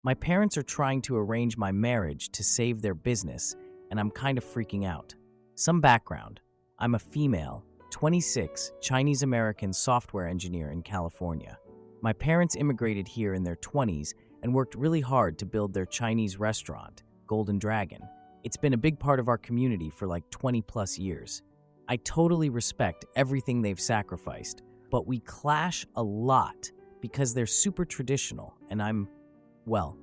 My parents are trying to arrange my marriage to save their business, and I'm kind of freaking out. Some background. I'm a female, 26, Chinese American software engineer in California. My parents immigrated here in their 20s and worked really hard to build their Chinese restaurant, Golden Dragon. It's been a big part of our community for like 20 plus years. I totally respect everything they've sacrificed, but we clash a lot because they're super traditional and I'm, well,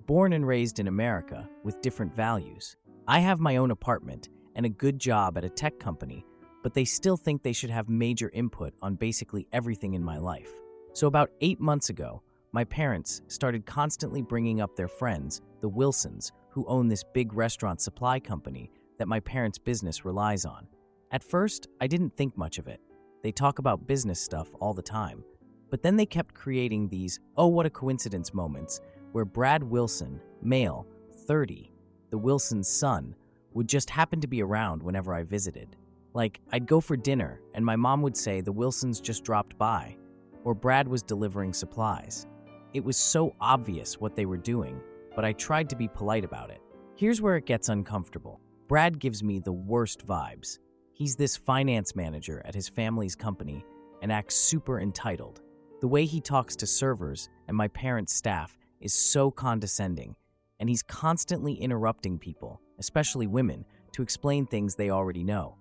born and raised in America with different values. I have my own apartment and a good job at a tech company, but they still think they should have major input on basically everything in my life. So about 8 months ago, my parents started constantly bringing up their friends, the Wilsons, who own this big restaurant supply company that my parents' business relies on. At first, I didn't think much of it. They talk about business stuff all the time. But then they kept creating these, oh, what a coincidence moments, where Brad Wilson, male, 30, the Wilson's son, would just happen to be around whenever I visited. Like, I'd go for dinner, and my mom would say the Wilsons just dropped by, or Brad was delivering supplies. It was so obvious what they were doing, but I tried to be polite about it. Here's where it gets uncomfortable. Brad gives me the worst vibes. He's this finance manager at his family's company and acts super entitled. The way he talks to servers and my parents' staff is so condescending, and he's constantly interrupting people, especially women, to explain things they already know.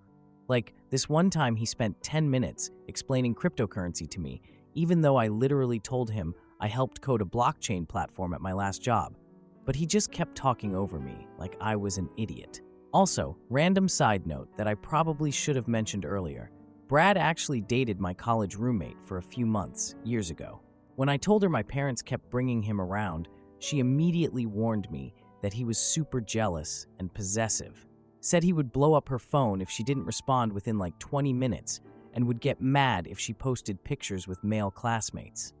Like, this one time he spent 10 minutes explaining cryptocurrency to me, even though I literally told him I helped code a blockchain platform at my last job. But he just kept talking over me like I was an idiot. Also, random side note that I probably should have mentioned earlier, Brad actually dated my college roommate for a few months, years ago. When I told her my parents kept bringing him around, she immediately warned me that he was super jealous and possessive. Said he would blow up her phone if she didn't respond within like 20 minutes and would get mad if she posted pictures with male classmates.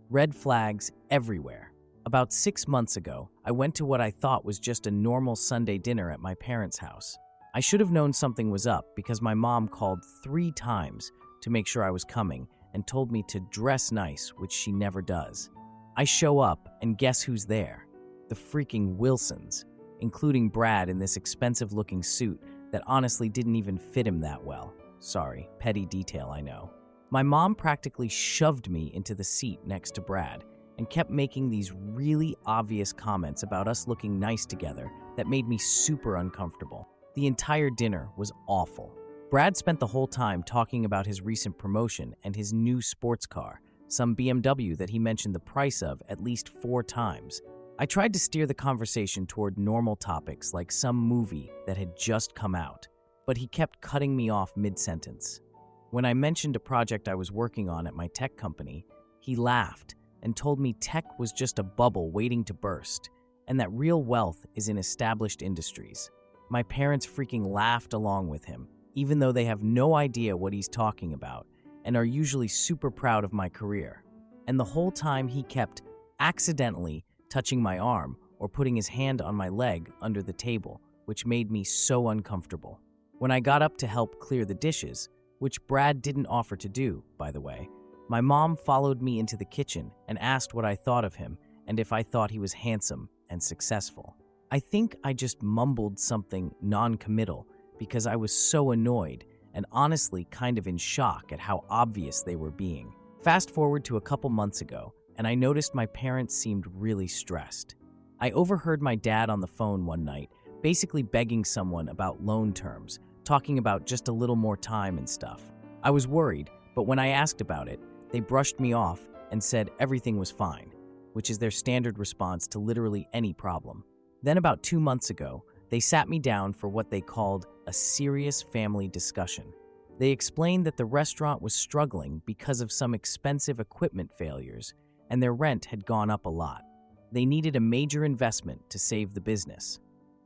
Red flags everywhere. About 6 months ago, I went to what I thought was just a normal Sunday dinner at my parents' house. I should have known something was up because my mom called 3 times to make sure I was coming and told me to dress nice, which she never does. I show up, and guess who's there? The freaking Wilsons, including Brad in this expensive-looking suit that honestly didn't even fit him that well. Sorry, petty detail, I know. My mom practically shoved me into the seat next to Brad and kept making these really obvious comments about us looking nice together that made me super uncomfortable. The entire dinner was awful. Brad spent the whole time talking about his recent promotion and his new sports car, some BMW that he mentioned the price of at least 4 times. I tried to steer the conversation toward normal topics like some movie that had just come out, but he kept cutting me off mid-sentence. When I mentioned a project I was working on at my tech company, he laughed and told me tech was just a bubble waiting to burst, and that real wealth is in established industries. My parents freaking laughed along with him, even though they have no idea what he's talking about, and are usually super proud of my career. And the whole time he kept accidentally touching my arm or putting his hand on my leg under the table, which made me so uncomfortable. When I got up to help clear the dishes, which Brad didn't offer to do, by the way, my mom followed me into the kitchen and asked what I thought of him and if I thought he was handsome and successful. I think I just mumbled something non-committal because I was so annoyed and honestly kind of in shock at how obvious they were being. Fast forward to a couple months ago, and I noticed my parents seemed really stressed. I overheard my dad on the phone one night, basically begging someone about loan terms, talking about just a little more time and stuff. I was worried, but when I asked about it, they brushed me off and said everything was fine, which is their standard response to literally any problem. Then about 2 months ago, they sat me down for what they called a serious family discussion. They explained that the restaurant was struggling because of some expensive equipment failures, and their rent had gone up a lot. They needed a major investment to save the business.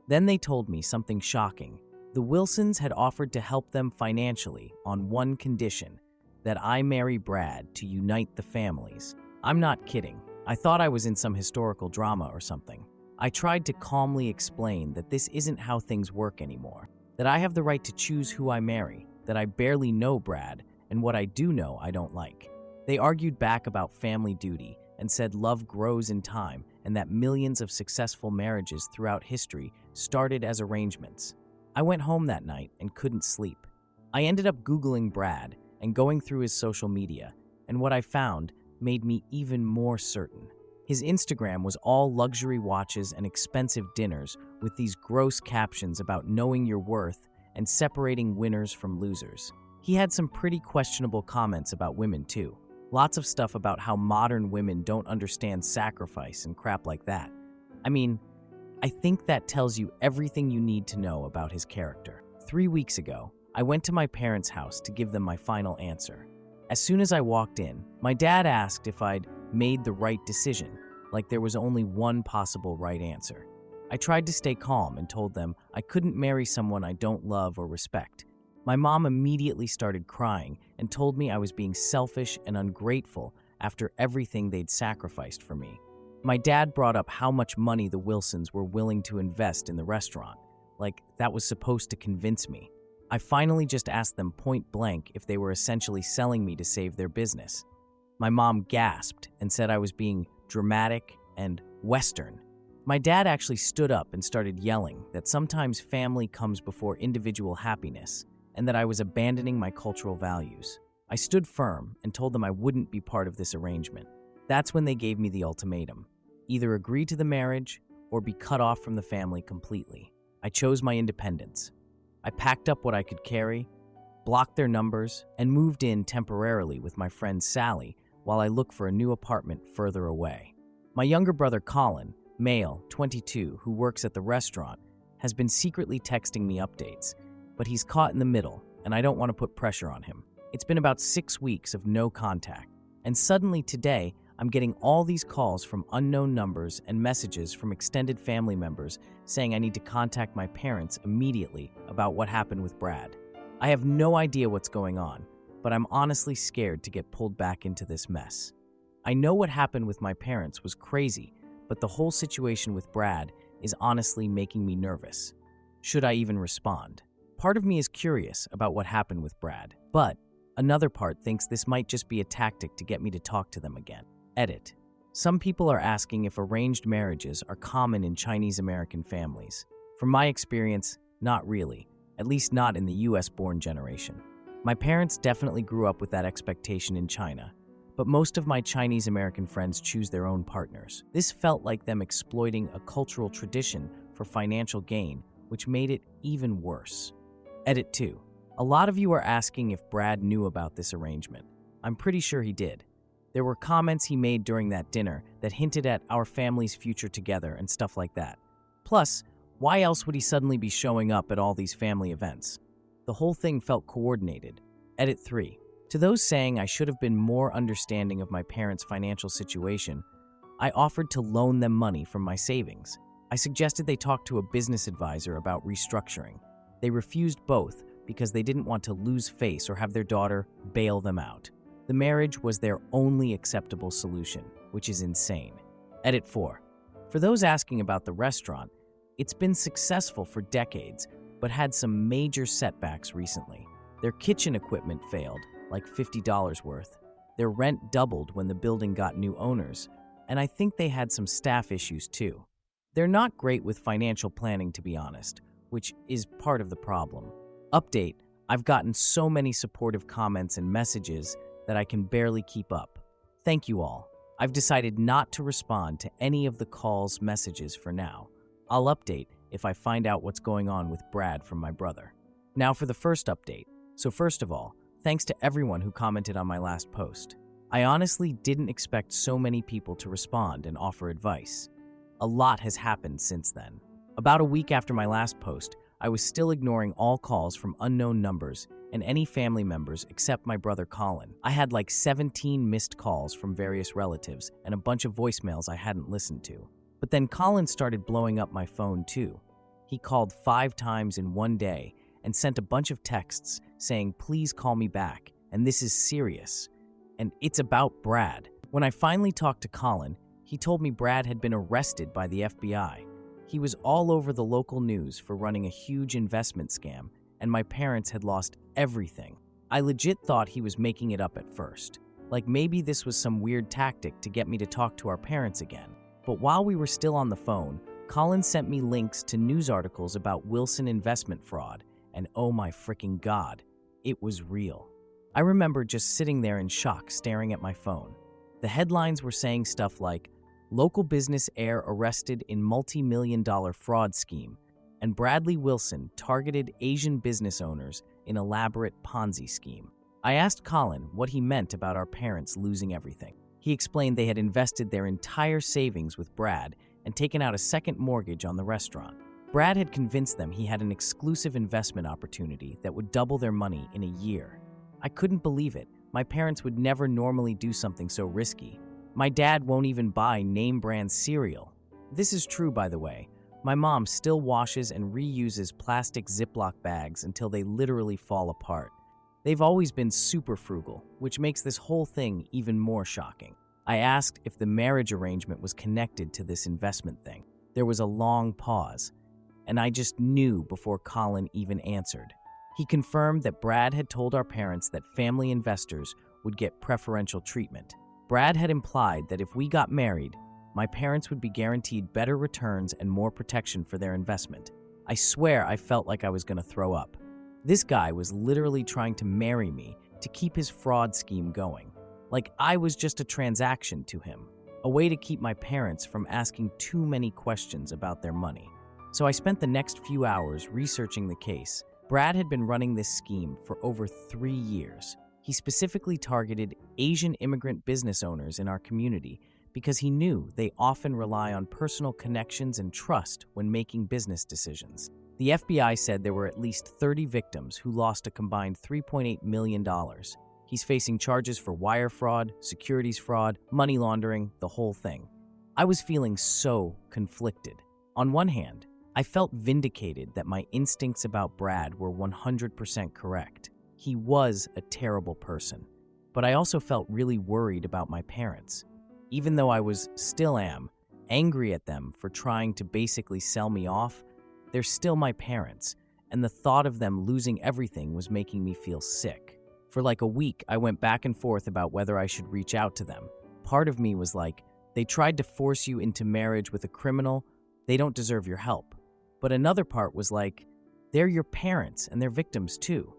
Then they told me something shocking. The Wilsons had offered to help them financially on one condition, that I marry Brad to unite the families. I'm not kidding. I thought I was in some historical drama or something. I tried to calmly explain that this isn't how things work anymore, that I have the right to choose who I marry, that I barely know Brad, and what I do know I don't like. They argued back about family duty and said love grows in time and that millions of successful marriages throughout history started as arrangements. I went home that night and couldn't sleep. I ended up Googling Brad and going through his social media, and what I found made me even more certain. His Instagram was all luxury watches and expensive dinners with these gross captions about knowing your worth and separating winners from losers. He had some pretty questionable comments about women too. Lots of stuff about how modern women don't understand sacrifice and crap like that. I mean, I think that tells you everything you need to know about his character. 3 weeks ago, I went to my parents' house to give them my final answer. As soon as I walked in, my dad asked if I'd made the right decision, like there was only one possible right answer. I tried to stay calm and told them I couldn't marry someone I don't love or respect. My mom immediately started crying and told me I was being selfish and ungrateful after everything they'd sacrificed for me. My dad brought up how much money the Wilsons were willing to invest in the restaurant, like that was supposed to convince me. I finally just asked them point blank if they were essentially selling me to save their business. My mom gasped and said I was being dramatic and Western. My dad actually stood up and started yelling that sometimes family comes before individual happiness and that I was abandoning my cultural values. I stood firm and told them I wouldn't be part of this arrangement. That's when they gave me the ultimatum: either agree to the marriage or be cut off from the family completely. I chose my independence. I packed up what I could carry, blocked their numbers, and moved in temporarily with my friend Sally while I looked for a new apartment further away. My younger brother Colin, male, 22, who works at the restaurant, has been secretly texting me updates, but he's caught in the middle, and I don't want to put pressure on him. It's been about 6 weeks of no contact, and suddenly today, I'm getting all these calls from unknown numbers and messages from extended family members saying I need to contact my parents immediately about what happened with Brad. I have no idea what's going on, but I'm honestly scared to get pulled back into this mess. I know what happened with my parents was crazy, but the whole situation with Brad is honestly making me nervous. Should I even respond? Part of me is curious about what happened with Brad, but another part thinks this might just be a tactic to get me to talk to them again. Edit. Some people are asking if arranged marriages are common in Chinese American families. From my experience, not really, at least not in the US-born generation. My parents definitely grew up with that expectation in China, but most of my Chinese American friends choose their own partners. This felt like them exploiting a cultural tradition for financial gain, which made it even worse. Edit 2. A lot of you are asking if Brad knew about this arrangement. I'm pretty sure he did. There were comments he made during that dinner that hinted at our family's future together and stuff like that. Plus, why else would he suddenly be showing up at all these family events? The whole thing felt coordinated. Edit 3. To those saying I should have been more understanding of my parents' financial situation, I offered to loan them money from my savings. I suggested they talk to a business advisor about restructuring. They refused both because they didn't want to lose face or have their daughter bail them out. The marriage was their only acceptable solution, which is insane. Edit 4. For those asking about the restaurant, it's been successful for decades, but had some major setbacks recently. Their kitchen equipment failed, like $50 worth. Their rent doubled when the building got new owners, and I think they had some staff issues too. They're not great with financial planning, to be honest, which is part of the problem. Update: I've gotten so many supportive comments and messages that I can barely keep up. Thank you all. I've decided not to respond to any of the calls, messages for now. I'll update if I find out what's going on with Brad from my brother. Now for the first update. So first of all, thanks to everyone who commented on my last post. I honestly didn't expect so many people to respond and offer advice. A lot has happened since then. About a week after my last post, I was still ignoring all calls from unknown numbers and any family members except my brother Colin. I had like 17 missed calls from various relatives and a bunch of voicemails I hadn't listened to. But then Colin started blowing up my phone too. He called 5 times in one day and sent a bunch of texts saying, "Please call me back, and this is serious. And it's about Brad." When I finally talked to Colin, he told me Brad had been arrested by the FBI. He was all over the local news for running a huge investment scam, and my parents had lost everything. I legit thought he was making it up at first. Like maybe this was some weird tactic to get me to talk to our parents again. But while we were still on the phone, Colin sent me links to news articles about Wilson investment fraud, and oh my freaking God, it was real. I remember just sitting there in shock, staring at my phone. The headlines were saying stuff like, "Local business heir arrested in multi-million-dollar fraud scheme," and Bradley Wilson targeted Asian business owners in elaborate Ponzi scheme. I asked Colin what he meant about our parents losing everything. He explained they had invested their entire savings with Brad and taken out a second mortgage on the restaurant. Brad had convinced them he had an exclusive investment opportunity that would double their money in a year. I couldn't believe it. My parents would never normally do something so risky. My dad won't even buy name-brand cereal. This is true, by the way. My mom still washes and reuses plastic Ziploc bags until they literally fall apart. They've always been super frugal, which makes this whole thing even more shocking. I asked if the marriage arrangement was connected to this investment thing. There was a long pause, and I just knew before Colin even answered. He confirmed that Brad had told our parents that family investors would get preferential treatment. Brad had implied that if we got married, my parents would be guaranteed better returns and more protection for their investment. I swear I felt like I was going to throw up. This guy was literally trying to marry me to keep his fraud scheme going. Like I was just a transaction to him, a way to keep my parents from asking too many questions about their money. So I spent the next few hours researching the case. Brad had been running this scheme for over 3 years. He specifically targeted Asian immigrant business owners in our community because he knew they often rely on personal connections and trust when making business decisions. The FBI said there were at least 30 victims who lost a combined $3.8 million. He's facing charges for wire fraud, securities fraud, money laundering, the whole thing. I was feeling so conflicted. On one hand, I felt vindicated that my instincts about Brad were 100% correct. He was a terrible person. But I also felt really worried about my parents. Even though I still am, angry at them for trying to basically sell me off, they're still my parents, and the thought of them losing everything was making me feel sick. For like a week, I went back and forth about whether I should reach out to them. Part of me was like, they tried to force you into marriage with a criminal, they don't deserve your help. But another part was like, they're your parents and they're victims too.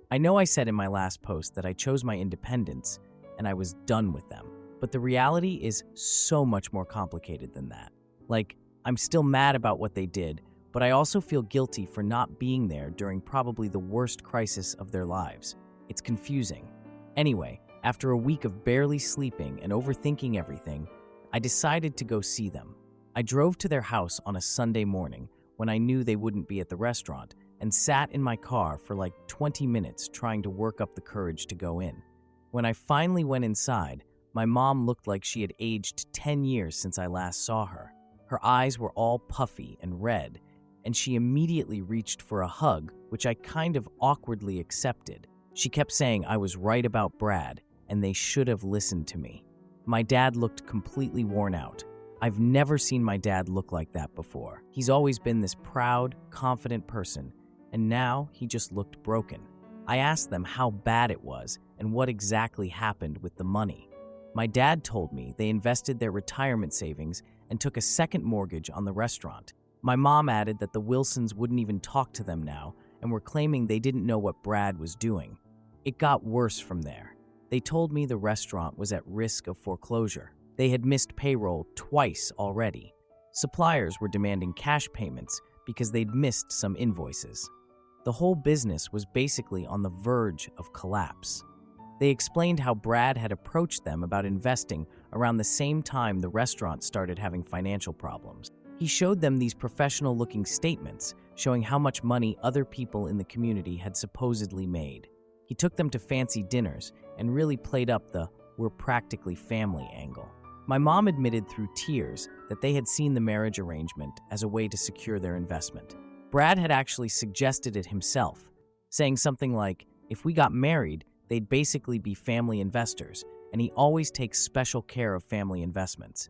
I know I said in my last post that I chose my independence and I was done with them. But the reality is so much more complicated than that. Like, I'm still mad about what they did, but I also feel guilty for not being there during probably the worst crisis of their lives. It's confusing. Anyway, after a week of barely sleeping and overthinking everything, I decided to go see them. I drove to their house on a Sunday morning when I knew they wouldn't be at the restaurant and sat in my car for like 20 minutes trying to work up the courage to go in. When I finally went inside, my mom looked like she had aged 10 years since I last saw her. Her eyes were all puffy and red, and she immediately reached for a hug, which I kind of awkwardly accepted. She kept saying I was right about Brad, and they should have listened to me. My dad looked completely worn out. I've never seen my dad look like that before. He's always been this proud, confident person, and now he just looked broken. I asked them how bad it was and what exactly happened with the money. My dad told me they invested their retirement savings and took a second mortgage on the restaurant. My mom added that the Wilsons wouldn't even talk to them now and were claiming they didn't know what Brad was doing. It got worse from there. They told me the restaurant was at risk of foreclosure. They had missed payroll twice already. Suppliers were demanding cash payments because they'd missed some invoices. The whole business was basically on the verge of collapse. They explained how Brad had approached them about investing around the same time the restaurant started having financial problems. He showed them these professional-looking statements showing how much money other people in the community had supposedly made. He took them to fancy dinners and really played up the "we're practically family" angle. My mom admitted through tears that they had seen the marriage arrangement as a way to secure their investment. Brad had actually suggested it himself, saying something like, if we got married, they'd basically be family investors, and he always takes special care of family investments.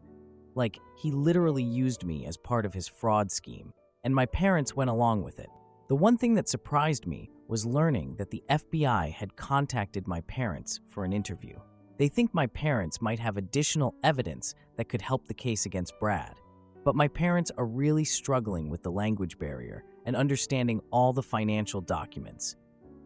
Like, he literally used me as part of his fraud scheme, and my parents went along with it. The one thing that surprised me was learning that the FBI had contacted my parents for an interview. They think my parents might have additional evidence that could help the case against Brad. But my parents are really struggling with the language barrier and understanding all the financial documents.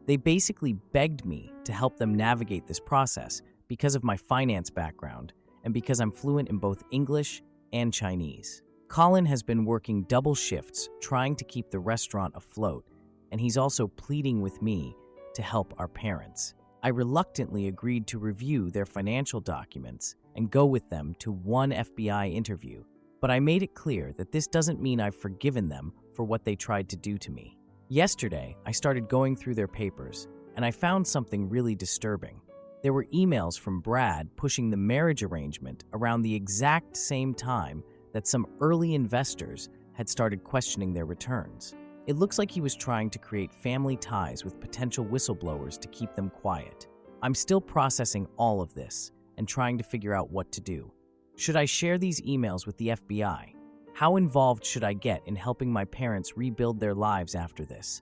They basically begged me to help them navigate this process because of my finance background and because I'm fluent in both English and Chinese. Colin has been working double shifts trying to keep the restaurant afloat, and he's also pleading with me to help our parents. I reluctantly agreed to review their financial documents and go with them to one FBI interview, but I made it clear that this doesn't mean I've forgiven them for what they tried to do to me. Yesterday, I started going through their papers, and I found something really disturbing. There were emails from Brad pushing the marriage arrangement around the exact same time that some early investors had started questioning their returns. It looks like he was trying to create family ties with potential whistleblowers to keep them quiet. I'm still processing all of this and trying to figure out what to do. Should I share these emails with the FBI? How involved should I get in helping my parents rebuild their lives after this?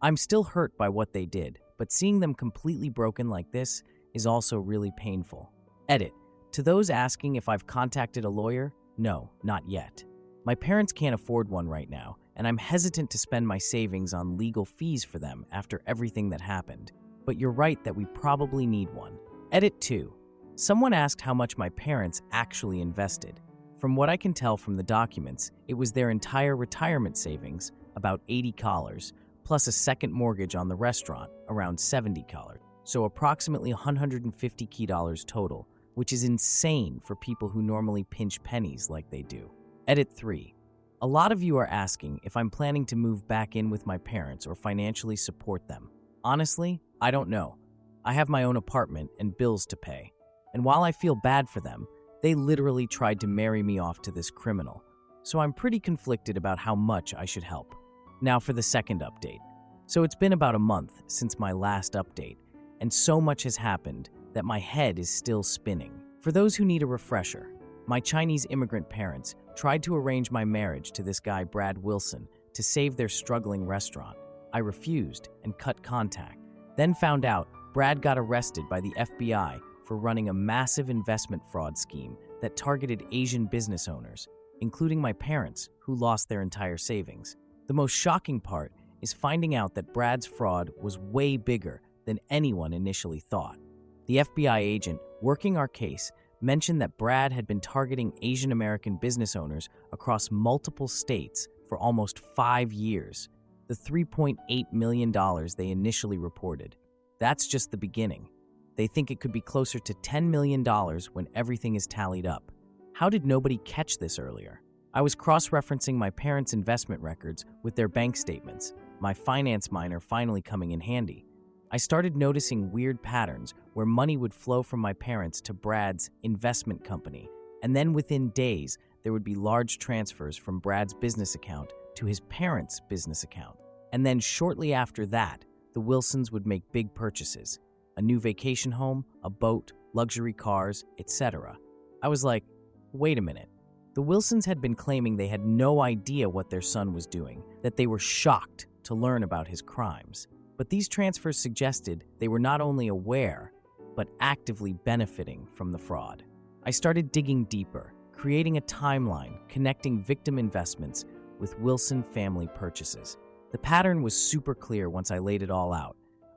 I'm still hurt by what they did, but seeing them completely broken like this is also really painful. Edit. To those asking if I've contacted a lawyer, no, not yet. My parents can't afford one right now, and I'm hesitant to spend my savings on legal fees for them after everything that happened. But you're right that we probably need one. Edit 2. Someone asked how much my parents actually invested. From what I can tell from the documents, it was their entire retirement savings, about $80, plus a second mortgage on the restaurant, around $70. So approximately $150 total, which is insane for people who normally pinch pennies like they do. Edit 3. A lot of you are asking if I'm planning to move back in with my parents or financially support them. Honestly, I don't know. I have my own apartment and bills to pay. And while I feel bad for them, they literally tried to marry me off to this criminal. So I'm pretty conflicted about how much I should help. Now for the second update. So it's been about a month since my last update, and so much has happened that my head is still spinning. For those who need a refresher, my Chinese immigrant parents tried to arrange my marriage to this guy Brad Wilson to save their struggling restaurant. I refused and cut contact. Then found out Brad got arrested by the FBI for running a massive investment fraud scheme that targeted Asian business owners, including my parents, who lost their entire savings. The most shocking part is finding out that Brad's fraud was way bigger than anyone initially thought. The FBI agent working our case mentioned that Brad had been targeting Asian American business owners across multiple states for almost 5 years. The $3.8 million they initially reported. That's just the beginning. They think it could be closer to $10 million when everything is tallied up. How did nobody catch this earlier? I was cross-referencing my parents' investment records with their bank statements, my finance minor finally coming in handy. I started noticing weird patterns where money would flow from my parents to Brad's investment company, and then within days, there would be large transfers from Brad's business account to his parents' business account. And then shortly after that, the Wilsons would make big purchases. A new vacation home, a boat, luxury cars, etc. I was like, wait a minute. The Wilsons had been claiming they had no idea what their son was doing, that they were shocked to learn about his crimes. But these transfers suggested they were not only aware, but actively benefiting from the fraud. I started digging deeper, creating a timeline connecting victim investments with Wilson family purchases. The pattern was super clear once I laid it all out.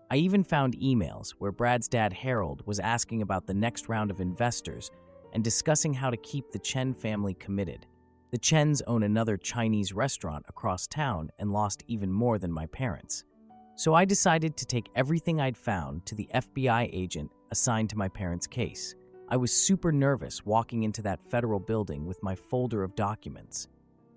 I even found emails where Brad's dad Harold was asking about the next round of investors and discussing how to keep the Chen family committed. The Chens own another Chinese restaurant across town and lost even more than my parents. So I decided to take everything I'd found to the FBI agent assigned to my parents' case. I was super nervous walking into that federal building with my folder of documents.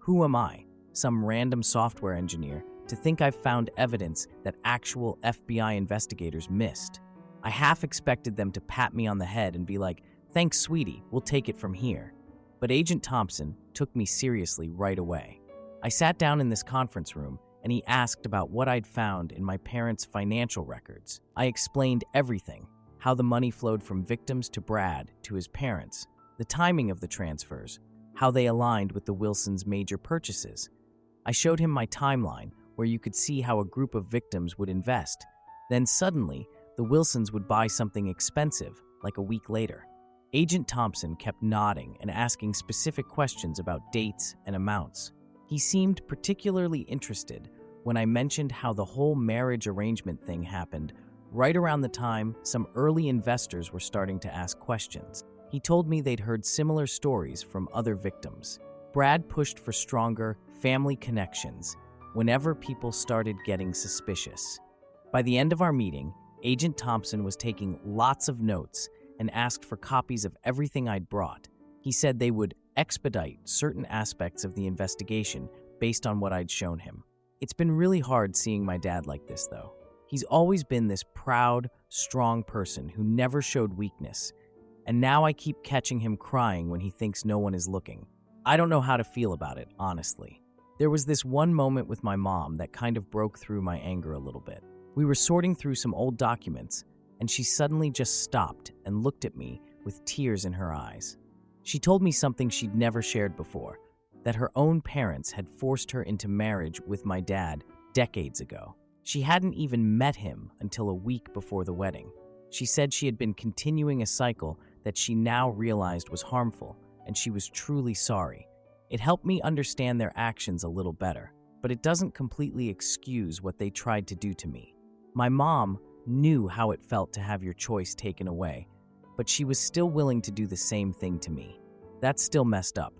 Who am I, some random software engineer, to think I've found evidence that actual FBI investigators missed? I half expected them to pat me on the head and be like, "Thanks, sweetie, we'll take it from here." But Agent Thompson took me seriously right away. I sat down in this conference room and he asked about what I'd found in my parents' financial records. I explained everything, how the money flowed from victims to Brad to his parents, the timing of the transfers, how they aligned with the Wilsons' major purchases. I showed him my timeline where you could see how a group of victims would invest. Then suddenly, the Wilsons would buy something expensive, like a week later. Agent Thompson kept nodding and asking specific questions about dates and amounts. He seemed particularly interested when I mentioned how the whole marriage arrangement thing happened right around the time some early investors were starting to ask questions. He told me they'd heard similar stories from other victims. Brad pushed for stronger family connections whenever people started getting suspicious. By the end of our meeting, Agent Thompson was taking lots of notes and asked for copies of everything I'd brought. He said they would expedite certain aspects of the investigation based on what I'd shown him. It's been really hard seeing my dad like this, though. He's always been this proud, strong person who never showed weakness, and now I keep catching him crying when he thinks no one is looking. I don't know how to feel about it, honestly. There was this one moment with my mom that kind of broke through my anger a little bit. We were sorting through some old documents, and she suddenly just stopped and looked at me with tears in her eyes. She told me something she'd never shared before, that her own parents had forced her into marriage with my dad decades ago. She hadn't even met him until a week before the wedding. She said she had been continuing a cycle that she now realized was harmful, and she was truly sorry. It helped me understand their actions a little better, but it doesn't completely excuse what they tried to do to me. My mom knew how it felt to have your choice taken away, but she was still willing to do the same thing to me. That's still messed up,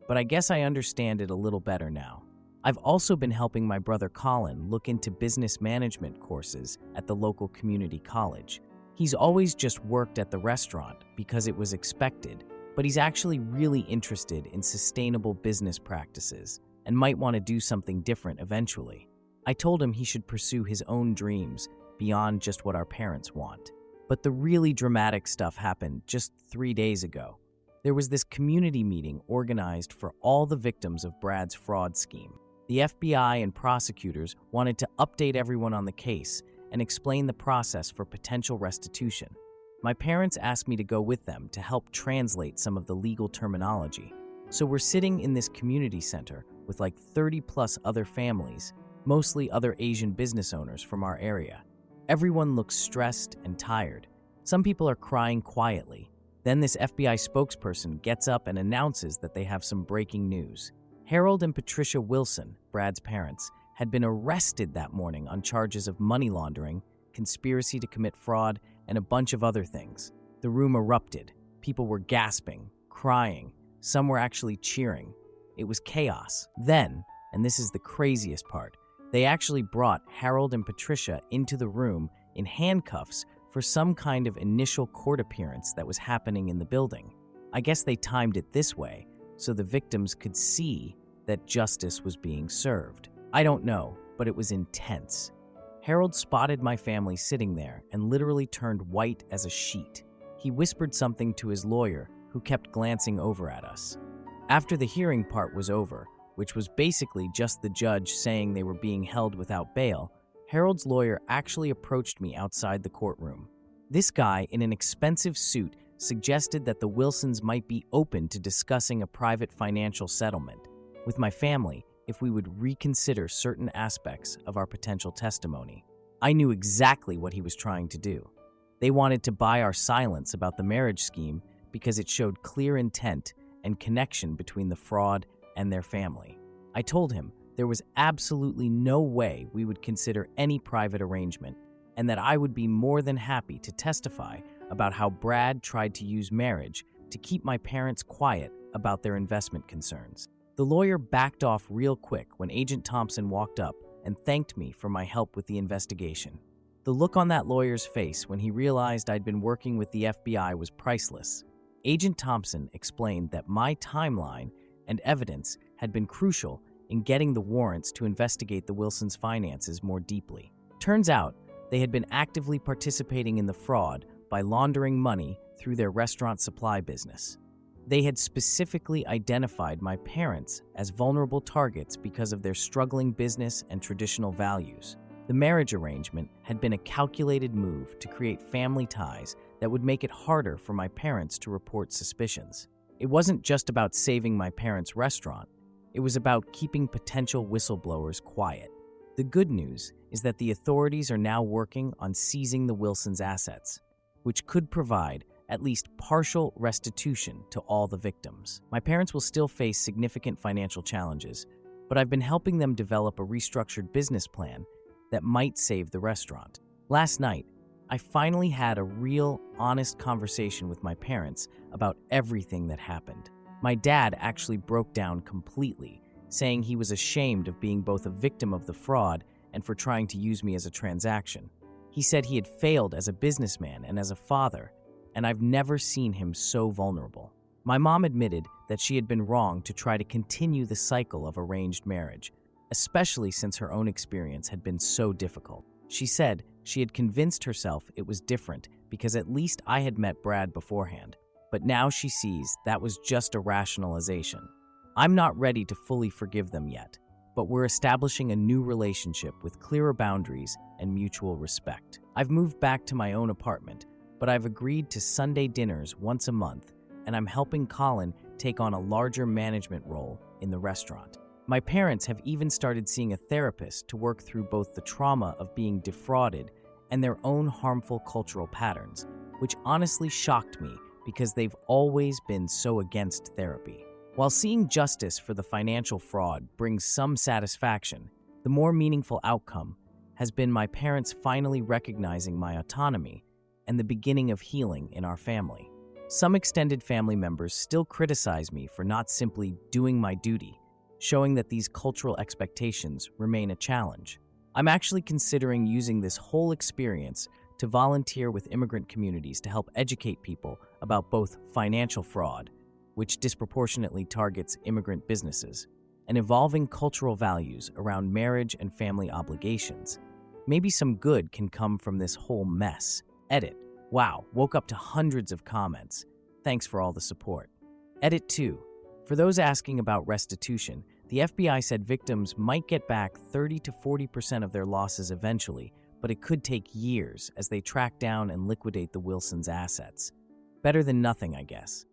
but I guess I understand it a little better now. I've also been helping my brother Colin look into business management courses at the local community college. He's always just worked at the restaurant because it was expected, but he's actually really interested in sustainable business practices and might want to do something different eventually. I told him he should pursue his own dreams beyond just what our parents want. But the really dramatic stuff happened just 3 days ago. There was this community meeting organized for all the victims of Brad's fraud scheme. The FBI and prosecutors wanted to update everyone on the case and explain the process for potential restitution. My parents asked me to go with them to help translate some of the legal terminology. So we're sitting in this community center with like 30 plus other families, mostly other Asian business owners from our area. Everyone looks stressed and tired. Some people are crying quietly. Then this FBI spokesperson gets up and announces that they have some breaking news. Harold and Patricia Wilson, Brad's parents, had been arrested that morning on charges of money laundering, conspiracy to commit fraud, and a bunch of other things. The room erupted. People were gasping, crying. Some were actually cheering. It was chaos. Then, and this is the craziest part, they actually brought Harold and Patricia into the room in handcuffs for some kind of initial court appearance that was happening in the building. I guess they timed it this way so the victims could see that justice was being served. I don't know, but it was intense. Harold spotted my family sitting there and literally turned white as a sheet. He whispered something to his lawyer, who kept glancing over at us. After the hearing part was over, which was basically just the judge saying they were being held without bail, Harold's lawyer actually approached me outside the courtroom. This guy in an expensive suit suggested that the Wilsons might be open to discussing a private financial settlement with my family if we would reconsider certain aspects of our potential testimony. I knew exactly what he was trying to do. They wanted to buy our silence about the marriage scheme because it showed clear intent and connection between the fraud and their family. I told him there was absolutely no way we would consider any private arrangement, and that I would be more than happy to testify about how Brad tried to use marriage to keep my parents quiet about their investment concerns. The lawyer backed off real quick when Agent Thompson walked up and thanked me for my help with the investigation. The look on that lawyer's face when he realized I'd been working with the FBI was priceless. Agent Thompson explained that my timeline and evidence had been crucial in getting the warrants to investigate the Wilsons' finances more deeply. Turns out, they had been actively participating in the fraud by laundering money through their restaurant supply business. They had specifically identified my parents as vulnerable targets because of their struggling business and traditional values. The marriage arrangement had been a calculated move to create family ties that would make it harder for my parents to report suspicions. It wasn't just about saving my parents' restaurant. It was about keeping potential whistleblowers quiet. The good news is that the authorities are now working on seizing the Wilsons' assets, which could provide at least partial restitution to all the victims. My parents will still face significant financial challenges, but I've been helping them develop a restructured business plan that might save the restaurant. Last night, I finally had a real, honest conversation with my parents about everything that happened. My dad actually broke down completely, saying he was ashamed of being both a victim of the fraud and for trying to use me as a transaction. He said he had failed as a businessman and as a father, and I've never seen him so vulnerable. My mom admitted that she had been wrong to try to continue the cycle of arranged marriage, especially since her own experience had been so difficult. She said she had convinced herself it was different because at least I had met Brad beforehand, but now she sees that was just a rationalization. I'm not ready to fully forgive them yet, but we're establishing a new relationship with clearer boundaries and mutual respect. I've moved back to my own apartment, but I've agreed to Sunday dinners once a month, and I'm helping Colin take on a larger management role in the restaurant. My parents have even started seeing a therapist to work through both the trauma of being defrauded and their own harmful cultural patterns, which honestly shocked me because they've always been so against therapy. While seeing justice for the financial fraud brings some satisfaction, the more meaningful outcome has been my parents finally recognizing my autonomy and the beginning of healing in our family. Some extended family members still criticize me for not simply doing my duty, showing that these cultural expectations remain a challenge. I'm actually considering using this whole experience to volunteer with immigrant communities to help educate people about both financial fraud, which disproportionately targets immigrant businesses, and evolving cultural values around marriage and family obligations. Maybe some good can come from this whole mess. Edit. Wow, woke up to hundreds of comments. Thanks for all the support. Edit 2. For those asking about restitution, the FBI said victims might get back 30 to 40% of their losses eventually, but it could take years as they track down and liquidate the Wilsons' assets. Better than nothing, I guess.